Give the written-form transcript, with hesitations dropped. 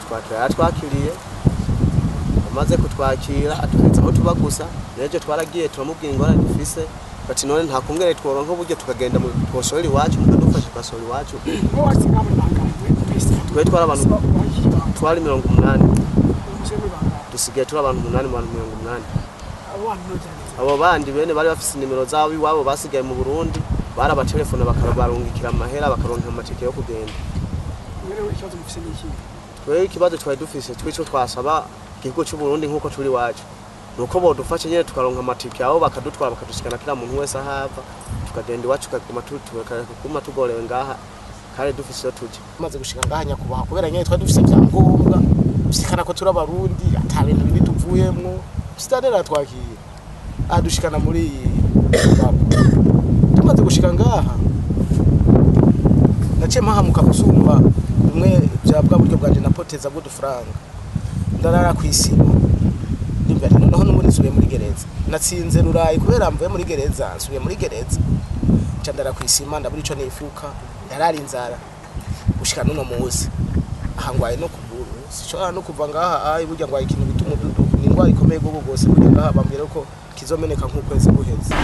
kutwakira yatwakiriye amaze kutwakira aturitse aho tuba gusa neje twaragiye turamubwira ingorane dufise bati none nta kumwere tworonka uburyo tukagenda mu koshori iwacu mukadufasha kasori iwacu twe twara abantu twari 180 dusigaye turi abantu 8 mu 180 abo bandi bene bari bafise nimero zabo iwabo basigaye mu Burundi barabatelefona bakabarungikira amahera bakaronka amatike yo kugenda twe ikibazo twari dufise twico twasaba igihugu cy'u Burundi nkuko turi wacu nuko bodufashe nyene tukaronka amatike aho bakadutwara bakadushikana kila muntu wese ahava tukagenda iwacu kakuma tugorewe ngaha kare dufise tuje maze gushika ngaha nyakubaha kubera nyene twari dufise byangombwa bishikana ko turi abarundi ata bintu bindi tuvuyemwo stadera twakiye adushikana muri tumaze gushika ngaha nace mahamuka kusumba umwe byabwa buryo bwanje napoteza bwo dufaranga ndarara kwisima nimbere noneho n'umuri nsubiye muri gereza natsinze rurayi kubera mvuye muri gereza nsubiye muri gereza candara kwisima ndaburi ico nifuka yarari inzara gushika nuno muzi ahangwaye no kuburu sico no kuva ngaha ayi burya ngwaye ikintu bituma dudu ni ngwaye ikomeye gogo gose burya ngaha bambwira ko kizomeneka nk'ukwezi guheze